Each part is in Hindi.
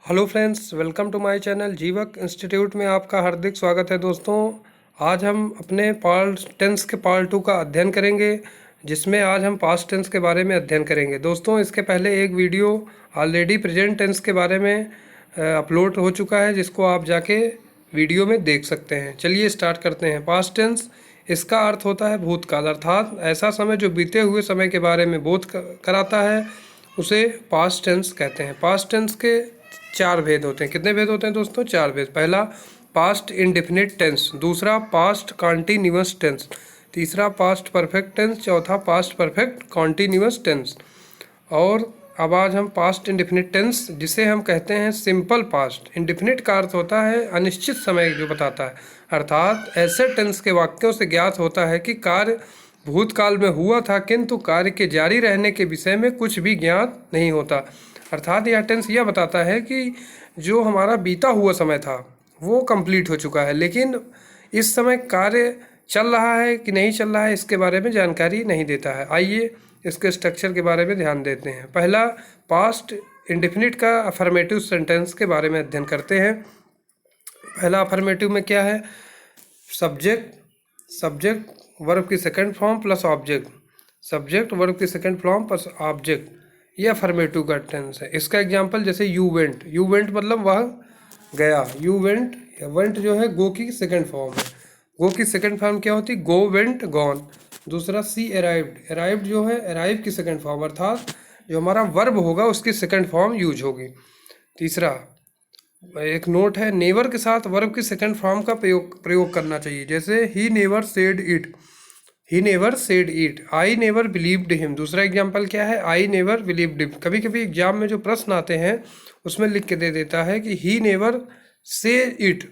Hello friends, welcome to my channel Jeevak institute में आपका हार्दिक स्वागत है। दोस्तों, आज हम अपने पार्ट टेंस के पार्ट 2 का अध्ययन करेंगे, जिसमें आज हम पास्ट टेंस के बारे में अध्ययन करेंगे। दोस्तों, इसके पहले एक वीडियो ऑलरेडी प्रेजेंट टेंस के बारे में अपलोड हो चुका है, जिसको आप जाके वीडियो में देख सकते हैं। चलिए स्टार्ट करते हैं। पास्ट टेंस, इसका अर्थ होता है भूतकाल, अर्थात ऐसा समय जो बीते हुए समय के बारे में बोध कराता है, उसे पास्ट टेंस कहते हैं। पास्ट टेंस के चार भेद होते हैं। कितने भेद होते हैं दोस्तों? चार भेद। पहला पास्ट इंडेफिनिट टेंस, दूसरा पास्ट कॉन्टिन्यूअस टेंस, तीसरा पास्ट परफेक्ट टेंस, चौथा पास्ट परफेक्ट कॉन्टिन्यूअस टेंस। और अब आज हम पास्ट इंडेफिनिट टेंस, जिसे हम कहते हैं सिंपल पास्ट। इंडेफिनिट का अर्थ होता है अनिश्चित समय जो बताता है, अर्थात ऐसे टेंस के वाक्यों से ज्ञात होता है कि कार्य भूतकाल में हुआ था, किंतु कार्य के जारी रहने के विषय में कुछ भी ज्ञात नहीं होता। अर्थात यह टेंस यह बताता है कि जो हमारा बीता हुआ समय था वो कंप्लीट हो चुका है, लेकिन इस समय कार्य चल रहा है कि नहीं चल रहा है, इसके बारे में जानकारी नहीं देता है। आइए इसके स्ट्रक्चर के बारे में ध्यान देते हैं। पहला, पास्ट इंडेफिनिट का अफर्मेटिव सेंटेंस के बारे में अध्ययन करते हैं। पहला अफर्मेटिव में क्या है? सब्जेक्ट वर्ब की second form plus object, subject verb की सेकंड फॉर्म प्लस ऑब्जेक्ट, ये अफर्मेटिव का टेंस है। इसका एग्जांपल जैसे यू वेंट मतलब वह गया। यू वेंट जो है गो की सेकंड फॉर्म है। गो की सेकंड फॉर्म क्या होती? गो, वेंट, गॉन। दूसरा सी अराइव्ड जो है अराइव की सेकंड फॉर्म, अर्थात जो हमारा वर्ब होगा उसकी सेकंड फॉर्म यूज होगी। तीसरा एक नोट है, नेवर के साथ वर्ब की सेकंड फॉर्म का प्रयोग करना चाहिए। जैसे he never said it, he never said it. I never believed him. दूसरा एग्जाम्पल क्या है? I never believed him. कभी कभी एग्जाम में जो प्रश्न आते हैं उसमें लिख के दे देता है कि ही नेवर से इट,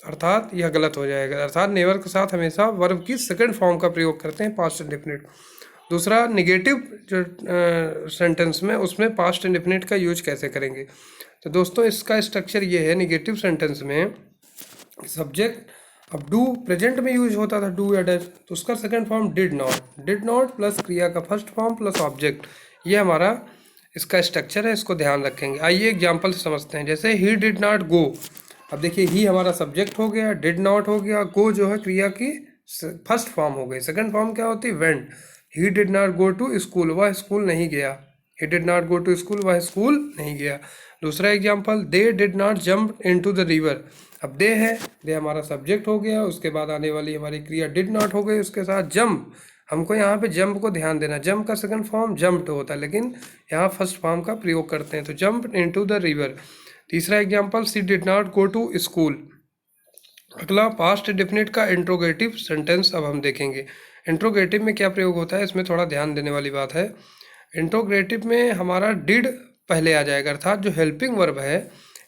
अर्थात यह गलत हो जाएगा। अर्थात नेवर के साथ हमेशा वर्ब की सेकंड फॉर्म का प्रयोग करते हैं पास्ट इंडेफिनिट। दूसरा निगेटिव जो सेंटेंस में, उसमें पास्ट इंडेफिनिट का यूज कैसे करेंगे? तो दोस्तों, इसका स्ट्रक्चर ये है। निगेटिव सेंटेंस में सब्जेक्ट, अब डू प्रेजेंट में यूज होता था डू या डज, तो उसका second form did not plus क्रिया का फर्स्ट फॉर्म प्लस ऑब्जेक्ट, ये हमारा इसका स्ट्रक्चर है। इसको ध्यान रखेंगे। आइए एग्जांपल से समझते हैं। जैसे ही डिड नॉट गो, अब देखिए ही हमारा सब्जेक्ट हो गया, डिड नॉट हो गया, गो जो है क्रिया की फर्स्ट फॉर्म हो गई। सेकंड फॉर्म क्या होती है? Went. He did not go to school, वह स्कूल नहीं गया। He did not go to school, वह स्कूल नहीं गया। दूसरा example, they did not jump into the river. अब दे है, दे हमारा सब्जेक्ट हो गया, उसके बाद आने वाली हमारी क्रिया डिड नॉट हो गई, उसके साथ जंप। हमको यहाँ पे जंप को ध्यान देना, जंप का सेकंड फॉर्म जंप्ड होता है, लेकिन यहाँ फर्स्ट फॉर्म का प्रयोग करते हैं, तो जंप इनटू द रिवर। तीसरा example, she did not go to school. अगला पास्ट इंडेफिनिट का इंट्रोगेटिव सेंटेंस अब हम देखेंगे। इंट्रोगेटिव में क्या प्रयोग होता है, इसमें थोड़ा ध्यान देने वाली बात है। इंट्रोगेटिव में हमारा डिड पहले आ जाएगा, अर्थात जो हेल्पिंग वर्ब है,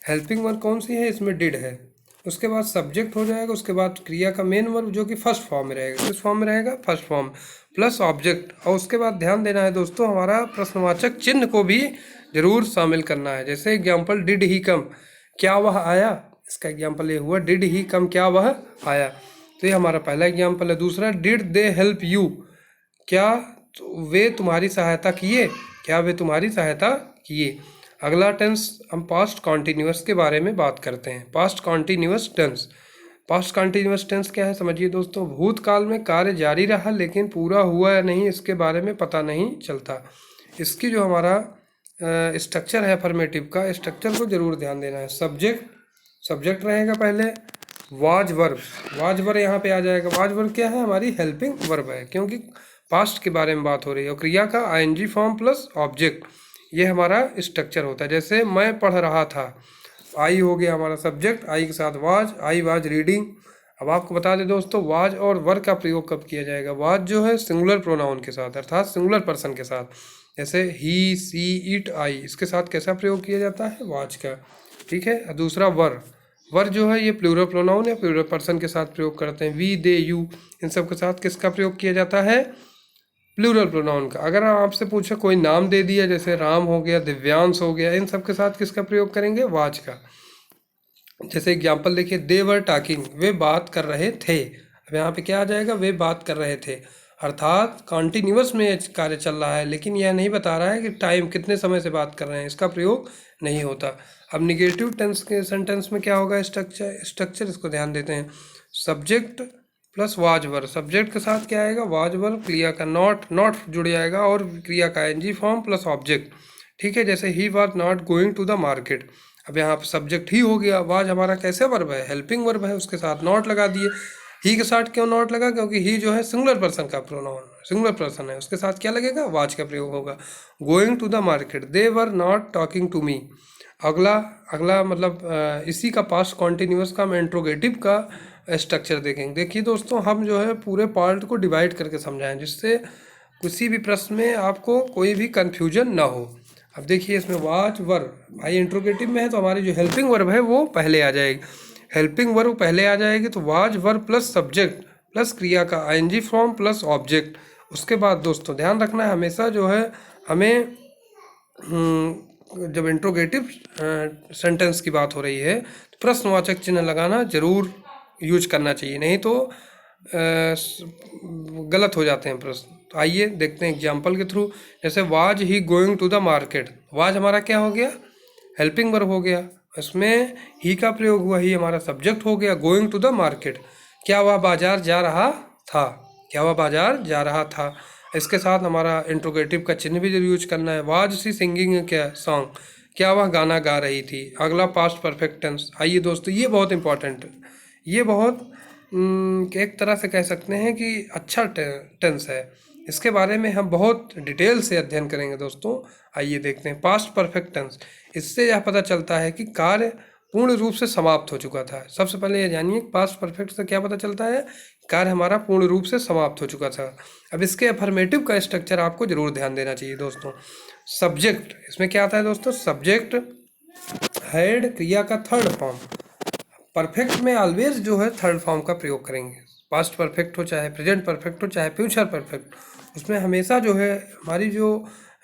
हेल्पिंग वर्ब कौन सी है? इसमें डिड है। उसके बाद सब्जेक्ट हो जाएगा, उसके बाद क्रिया का मेन वर्ब जो कि फर्स्ट फॉर्म में रहेगा। किस फॉर्म में रहेगा? First form plus object. और उसके बाद ध्यान देना है दोस्तों, हमारा प्रश्नवाचक चिन्ह को भी जरूर शामिल करना है। जैसे एग्जाम्पल, डिड ही कम, क्या वह आया? इसका एग्जाम्पल ये हुआ, डिड ही कम, क्या वह आया। तो ये हमारा पहला एग्जाम्पल है। दूसरा, डिड दे हेल्प यू, क्या वे तुम्हारी सहायता किए? क्या वे तुम्हारी सहायता किए? अगला टेंस हम पास्ट कॉन्टिन्यूअस के बारे में बात करते हैं। Past continuous tense, past continuous tense क्या है समझिए दोस्तों। भूतकाल में कार्य जारी रहा, लेकिन पूरा हुआ या नहीं इसके बारे में पता नहीं चलता। इसकी जो हमारा स्ट्रक्चर है अफर्मेटिव का, स्ट्रक्चर को जरूर ध्यान देना है। सब्जेक्ट रहेगा पहले, वाज वर्ब यहाँ पे आ जाएगा। वाज वर्ब क्या है? हमारी हेल्पिंग वर्ब है, क्योंकि पास्ट के बारे में बात हो रही है। और क्रिया का आईएनजी फॉर्म प्लस ऑब्जेक्ट, ये हमारा स्ट्रक्चर होता है। जैसे मैं पढ़ रहा था, आई हो गया हमारा सब्जेक्ट, आई के साथ वाज, आई वाज रीडिंग। अब आपको बता दें दोस्तों, वाज और वर का प्रयोग कब किया जाएगा? वाज जो है सिंगुलर प्रोनाउन के साथ, अर्थात सिंगुलर पर्सन के साथ। जैसे ही, सी, इट, आई, इसके साथ कैसा प्रयोग किया जाता है? वाज का। ठीक है। दूसरा वर जो है ये प्लूरल प्रोनाउन है, प्लूरल पर्सन के साथ प्रयोग करते हैं। वी, दे, यू, इन सब के साथ किसका प्रयोग किया जाता है? प्लूरल प्रोनाउन का। अगर आपसे पूछे कोई नाम दे दिया, जैसे राम हो गया, दिव्यांश हो गया, इन सब के साथ किसका प्रयोग करेंगे? वाज का। जैसे एग्जाम्पल देखिए, दे वर टॉकिंग, वे बात कर रहे थे। अब यहाँ पे क्या आ जाएगा? वे बात कर रहे थे, अर्थात कॉन्टिन्यूअस में कार्य चल रहा है, लेकिन यह नहीं बता रहा है कि टाइम कितने समय से बात कर रहे हैं। इसका प्रयोग नहीं होता। अब निगेटिव टेंस के सेंटेंस में क्या होगा, स्ट्रक्चर इसको ध्यान देते हैं। Subject plus was verb, subject के साथ क्या आएगा, वाज वर्ब, क्रिया का नॉट जुड़ जाएगा और क्रिया का एनजी फॉर्म प्लस ऑब्जेक्ट। ठीक है, जैसे he was not going to the market, अब यहाँ पर सब्जेक्ट ही हो गया, वाज हमारा कैसे वर्ब है, हेल्पिंग वर्ब है, उसके साथ नॉट लगा दिए। ही के साथ क्यों नॉट लगा, क्योंकि ही जो है सिंगुलर पर्सन का प्रोनाउन, सिंगुलर पर्सन है, उसके साथ क्या लगेगा, वाज का प्रयोग होगा। Going to the market, they were not talking to me. अगला अगला मतलब इसी का पास्ट कॉन्टिन्यूस का हम इंट्रोगेटिव का स्ट्रक्चर देखेंगे। देखिए दोस्तों, हम जो है पूरे पार्ट को डिवाइड करके समझाएं जिससे किसी भी प्रश्न में आपको कोई भी कंफ्यूजन ना हो। अब देखिए इसमें वाज वर्ब, भाई इंट्रोगेटिव में है तो हमारी जो हेल्पिंग वर्ब है वो पहले आ जाएगी, हेल्पिंग वर्ब पहले आ जाएगी, तो was verb plus subject plus क्रिया का आईएनजी फॉर्म प्लस ऑब्जेक्ट। उसके बाद दोस्तों ध्यान रखना है हमेशा जो है हमें जब इंट्रोगेटिव सेंटेंस की बात हो रही है तो प्रश्नवाचक चिन्ह लगाना जरूर यूज करना चाहिए, नहीं तो गलत हो जाते हैं प्रश्न। तो आइए देखते हैं एग्जाम्पल के थ्रू। जैसे was he going to the market, was हमारा क्या हो गया, हेल्पिंग वर्ब हो गया, इसमें ही का प्रयोग हुआ, ही हमारा सब्जेक्ट हो गया। गोइंग टू द मार्केट, क्या वह बाजार जा रहा था, क्या वह बाजार जा रहा था, इसके साथ हमारा इंट्रोगेटिव का चिन्ह भी जरूर यूज करना है। वाज सी सिंगिंग क्या सॉन्ग, क्या वह गाना गा रही थी। अगला पास्ट परफेक्ट टेंस, आइए दोस्तों ये बहुत इंपॉर्टेंट है, ये बहुत एक तरह से कह सकते हैं कि अच्छा टेंस है, इसके बारे में हम बहुत डिटेल से अध्ययन करेंगे दोस्तों। आइए देखते हैं पास्ट परफेक्ट टेंस, इससे यह पता चलता है कि कार्य पूर्ण रूप से समाप्त हो चुका था। सबसे पहले ये जानिए पास्ट परफेक्ट से क्या पता चलता है, कार्य हमारा पूर्ण रूप से समाप्त हो चुका था। अब इसके अफर्मेटिव का स्ट्रक्चर आपको जरूर ध्यान देना चाहिए दोस्तों। सब्जेक्ट, इसमें क्या आता है दोस्तों, सब्जेक्ट हेड क्रिया का थर्ड फॉर्म। परफेक्ट में ऑलवेज जो है थर्ड फॉर्म का प्रयोग करेंगे, पास्ट परफेक्ट हो चाहे प्रेजेंट परफेक्ट हो चाहे फ्यूचर परफेक्ट, उसमें हमेशा जो है हमारी जो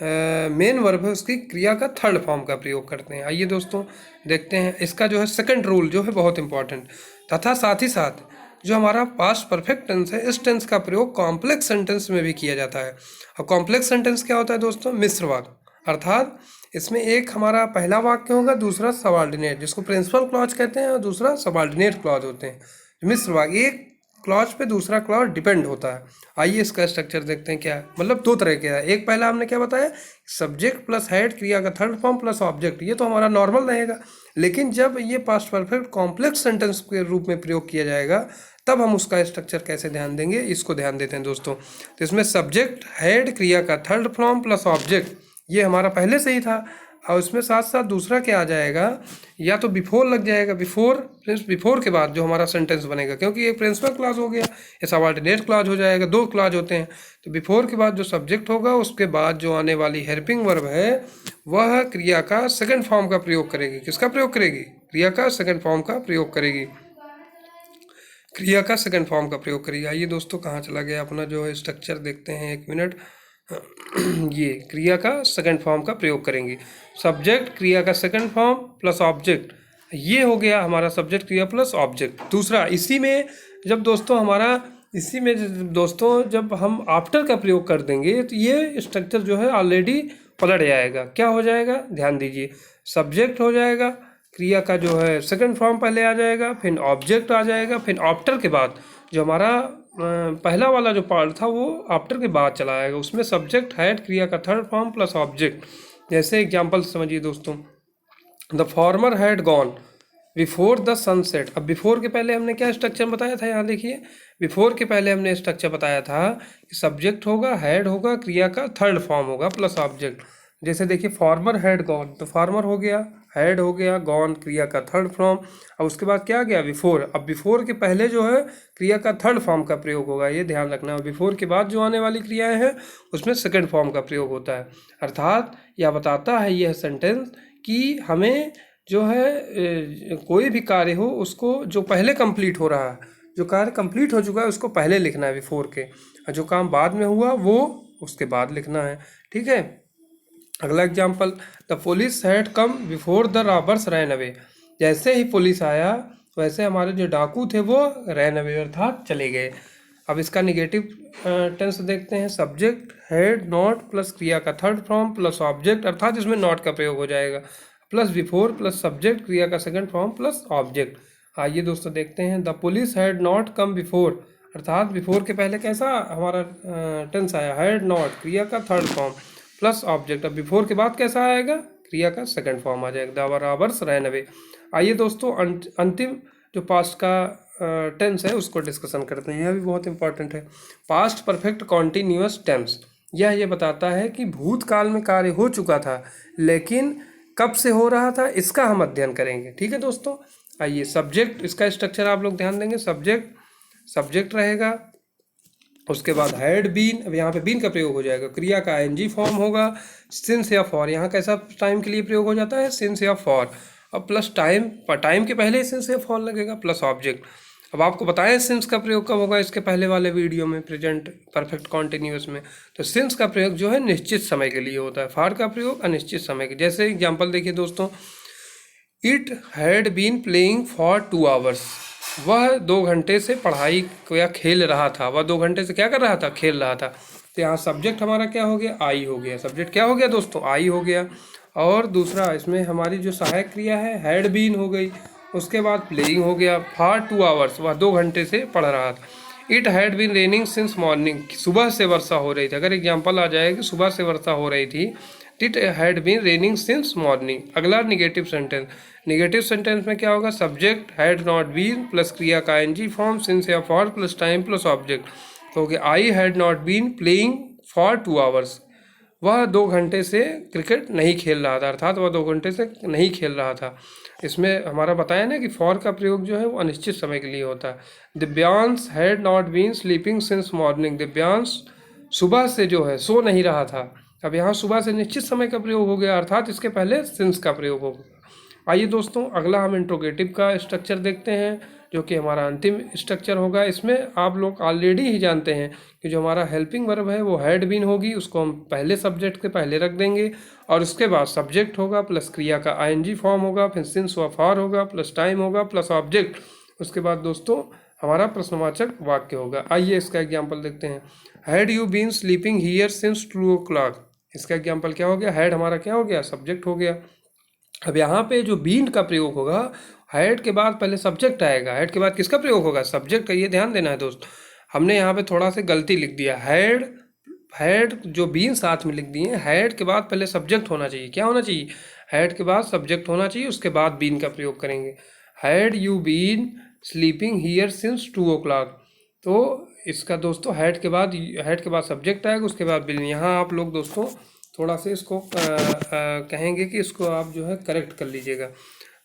मेन वर्ब है उसकी क्रिया का थर्ड फॉर्म का प्रयोग करते हैं। आइए दोस्तों देखते हैं इसका जो है सेकंड रूल जो है बहुत इंपॉर्टेंट, तथा साथ ही साथ जो हमारा पास्ट परफेक्ट टेंस है इस टेंस का प्रयोग कॉम्प्लेक्स सेंटेंस में भी किया जाता है। और कॉम्प्लेक्स सेंटेंस क्या होता है दोस्तों, मिश्र वाक्य, अर्थात इसमें एक हमारा पहला वाक्य होगा, दूसरा सबऑर्डिनेट जिसको प्रिंसिपल क्लॉज कहते हैं और दूसरा सबऑर्डिनेट क्लॉज होते हैं। मिश्र वाक्य, एक क्लॉज पे दूसरा क्लॉज डिपेंड होता है। आइए इसका स्ट्रक्चर देखते हैं क्या है, मतलब दो तरह के है। एक पहला हमने क्या बताया, सब्जेक्ट प्लस हेड क्रिया का थर्ड फॉर्म प्लस ऑब्जेक्ट, ये तो हमारा नॉर्मल रहेगा। लेकिन जब ये पास्ट परफेक्ट कॉम्प्लेक्स सेंटेंस के रूप में प्रयोग किया जाएगा तब हम उसका स्ट्रक्चर कैसे ध्यान देंगे, इसको ध्यान देते हैं दोस्तों। तो इसमें सब्जेक्ट हेड क्रिया का थर्ड फॉर्म प्लस ऑब्जेक्ट, ये हमारा पहले से ही था, और उसमें साथ साथ दूसरा क्या आ जाएगा, या तो बिफोर लग जाएगा, बिफोर के बाद जो हमारा सेंटेंस बनेगा, क्योंकि ये प्रिंसिपल क्लॉज हो गया, ये सबऑर्डिनेट क्लॉज हो जाएगा, दो क्लॉज होते हैं। तो बिफोर के बाद जो सब्जेक्ट होगा उसके बाद जो आने वाली हेल्पिंग वर्ब है वह क्रिया का सेकंड फॉर्म का प्रयोग करेगी। किसका प्रयोग करेगी, क्रिया का सेकंड फॉर्म का प्रयोग करेगी, क्रिया का सेकंड फॉर्म का प्रयोग करेगी। आइए दोस्तों कहाँ चला गया अपना जो है स्ट्रक्चर, देखते हैं एक मिनट। ये क्रिया का सेकंड फॉर्म का प्रयोग करेंगे, सब्जेक्ट क्रिया का सेकंड फॉर्म प्लस ऑब्जेक्ट, ये हो गया हमारा सब्जेक्ट क्रिया प्लस ऑब्जेक्ट। दूसरा इसी में जब दोस्तों हमारा इसी में दोस्तों जब हम आफ्टर का प्रयोग कर देंगे तो ये स्ट्रक्चर जो है ऑलरेडी पलट जाएगा। क्या हो जाएगा, ध्यान दीजिए, सब्जेक्ट हो जाएगा, क्रिया का जो है सेकंड फॉर्म पहले आ जाएगा, फिर ऑब्जेक्ट आ जाएगा, फिर आफ्टर के बाद जो हमारा पहला वाला जो पार्ट था वो आफ्टर के बाद चला आएगा, उसमें सब्जेक्ट हेड क्रिया का थर्ड फॉर्म प्लस ऑब्जेक्ट। जैसे एग्जांपल समझिए दोस्तों, the former had gone before the sunset. अब बिफोर के पहले हमने क्या स्ट्रक्चर बताया था, यहाँ देखिए बिफोर के पहले हमने स्ट्रक्चर बताया था कि सब्जेक्ट होगा, हेड होगा, क्रिया का थर्ड फॉर्म होगा प्लस ऑब्जेक्ट। जैसे देखिए फॉर्मर हैड गॉन, तो फॉर्मर हो गया, हेड हो गया, गॉन क्रिया का थर्ड फॉर्म, और उसके बाद क्या गया, बिफोर। अब बिफोर के पहले जो है क्रिया का थर्ड फॉर्म का प्रयोग होगा, ये ध्यान रखना है। बिफोर के बाद जो आने वाली क्रियाएं हैं उसमें सेकंड फॉर्म का प्रयोग होता है। अर्थात यह बताता है यह सेंटेंस कि हमें जो है कोई भी कार्य हो उसको जो पहले कंप्लीट हो रहा है, जो कार्य कंप्लीट हो चुका है उसको पहले लिखना है बिफोर के, और जो काम बाद में हुआ वो उसके बाद लिखना है। ठीक है, अगला example, the police had come before the robbers ran away. जैसे ही पुलिस आया वैसे हमारे जो डाकू थे वो रैन अवे अर्थात चले गए। अब इसका निगेटिव टेंस देखते हैं, सब्जेक्ट हेड नॉट प्लस क्रिया का थर्ड फॉर्म प्लस ऑब्जेक्ट, अर्थात इसमें नॉट का प्रयोग हो जाएगा। प्लस बिफोर प्लस सब्जेक्ट, क्रिया का सेकंड फॉर्म प्लस ऑब्जेक्ट। आइए दोस्तों देखते हैं। The police had not come before, अर्थात बिफोर के पहले कैसा हमारा टेंस आया, हैड नॉट, क्रिया का थर्ड फॉर्म प्लस ऑब्जेक्ट। अब बिफोर के बाद कैसा आएगा, क्रिया का सेकंड फॉर्म आ जाएगा, द रॉबर्स रैन अवे। आइए दोस्तों अंतिम जो पास्ट का टेंस है उसको डिस्कशन करते हैं, यह भी बहुत इंपॉर्टेंट है। पास्ट परफेक्ट कॉन्टिन्यूअस टेंस, यह ये बताता है कि भूतकाल में कार्य हो चुका था लेकिन कब से हो रहा था इसका हम अध्ययन करेंगे। ठीक है दोस्तों। आइए सब्जेक्ट, इसका स्ट्रक्चर आप लोग ध्यान देंगे। सब्जेक्ट रहेगा, उसके बाद हैड बीन, अब यहाँ पे बीन का प्रयोग हो जाएगा, क्रिया का आईएनजी फॉर्म होगा, सिंस या फॉर, यहाँ कैसा टाइम के लिए प्रयोग हो जाता है, सिंस या फॉर। अब प्लस टाइम के पहले सिंस या फॉर लगेगा, प्लस ऑब्जेक्ट। अब आपको बताया सिंस का प्रयोग कब होगा, इसके पहले वाले वीडियो में, प्रेजेंट परफेक्ट कॉन्टिन्यूअस में। तो सिंस का प्रयोग जो है निश्चित समय के लिए होता है, फॉर का प्रयोग अनिश्चित समय के। जैसे एग्जाम्पल देखिए दोस्तों, it had been playing for 2 hours, वह 2 घंटे से पढ़ाई या खेल रहा था, वह 2 घंटे से क्या कर रहा था, खेल रहा था। तो यहाँ सब्जेक्ट हमारा क्या हो गया, आई हो गया, सब्जेक्ट क्या हो गया दोस्तों, आई हो गया। और दूसरा इसमें हमारी जो सहायक क्रिया है हैड बीन हो गई, उसके बाद प्लेइंग हो गया, फॉर 2 आवर्स, वह 2 घंटे से पढ़ रहा था। It had been raining since morning, सुबह से वर्षा हो रही थी। अगर एग्जाम्पल आ जाए कि सुबह से वर्षा हो रही थी, it had been raining since morning. अगला निगेटिव सेंटेंस, निगेटिव सेंटेंस में क्या होगा, subject had not been plus क्रिया का एनजी फॉर्म सिंस या for plus time plus object. तो I had not been playing for 2 hours, वह 2 घंटे से क्रिकेट नहीं खेल रहा था, अर्थात वह 2 घंटे से नहीं खेल रहा था। इसमें हमारा बताया ना कि फॉर का प्रयोग जो है वो अनिश्चित समय के लिए होता है। Divyansh had not been sleeping since morning, Divyansh सुबह से जो है सो नहीं रहा था। अब यहाँ सुबह से निश्चित समय का प्रयोग हो गया, अर्थात इसके पहले सिंस का प्रयोग होगा। आइए दोस्तों अगला हम इंट्रोगेटिव का स्ट्रक्चर देखते हैं, जो कि हमारा अंतिम स्ट्रक्चर होगा। इसमें आप लोग ऑलरेडी ही जानते हैं कि जो हमारा हेल्पिंग वर्ब है वो हैड बीन होगी, उसको हम पहले सब्जेक्ट के पहले रख देंगे, और उसके बाद सब्जेक्ट होगा प्लस क्रिया का आईएनजी फॉर्म होगा, फिर सिंस व फॉर होगा, प्लस टाइम होगा, प्लस ऑब्जेक्ट। उसके बाद दोस्तों हमारा प्रश्नवाचक वाक्य होगा। आइए इसका एग्जाम्पल देखते हैं। Had you been sleeping here since 2 o'clock, इसका एग्जाम्पल क्या हो गया, हैड हमारा क्या हो गया, सब्जेक्ट हो गया। अब यहाँ पे जो बीन का प्रयोग होगा, हैड के बाद पहले सब्जेक्ट आएगा, हैड के बाद किसका प्रयोग होगा, सब्जेक्ट का। ये ध्यान देना है दोस्त, हमने यहाँ पे थोड़ा सा गलती लिख दिया, हैड जो बीन साथ में लिख दिए, हैड के बाद पहले सब्जेक्ट होना चाहिए, क्या होना चाहिए, हैड के बाद सब्जेक्ट होना चाहिए, उसके बाद बीन का प्रयोग करेंगे। Had you been sleeping here since 2 o'clock, तो इसका दोस्तों हैड के बाद सब्जेक्ट आएगा, उसके बाद बीन। यहाँ आप लोग दोस्तों थोड़ा सा इसको कहेंगे कि इसको आप जो है करेक्ट कर लीजिएगा।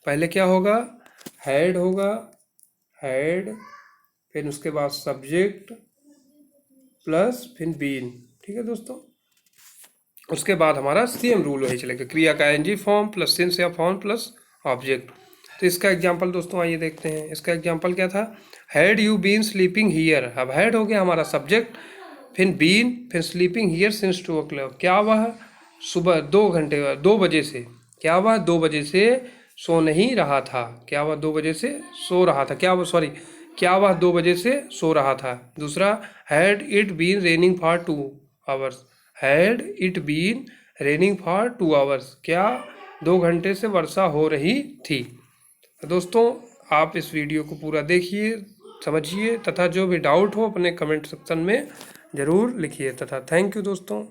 पहले क्या होगा, हैड होगा, हैड, फिर उसके बाद सब्जेक्ट प्लस फिर बीन। ठीक है दोस्तों, उसके बाद हमारा सेम रूल वही चलेगा, क्रिया का एनजी फॉर्म प्लस सिंस या फॉर्म प्लस ऑब्जेक्ट। तो इसका एग्जाम्पल दोस्तों आइए देखते हैं। इसका एग्जाम्पल क्या था, had you been sleeping here, अब हैड हो गया हमारा सब्जेक्ट, फिर बीन, फिर स्लीपिंग हियर सिंस 2 o'clock, क्या वह सुबह 2 बजे से, क्या वह 2 बजे से सो नहीं रहा था, क्या वह 2 बजे से सो रहा था, क्या वह 2 बजे से सो रहा था। दूसरा, had it been raining for 2 hours, had it been raining for 2 hours, क्या 2 घंटे से वर्षा हो रही थी। तो दोस्तों आप इस वीडियो को पूरा देखिए, समझिए, तथा जो भी डाउट हो अपने कमेंट सेक्शन में ज़रूर लिखिए, तथा थैंक यू दोस्तों।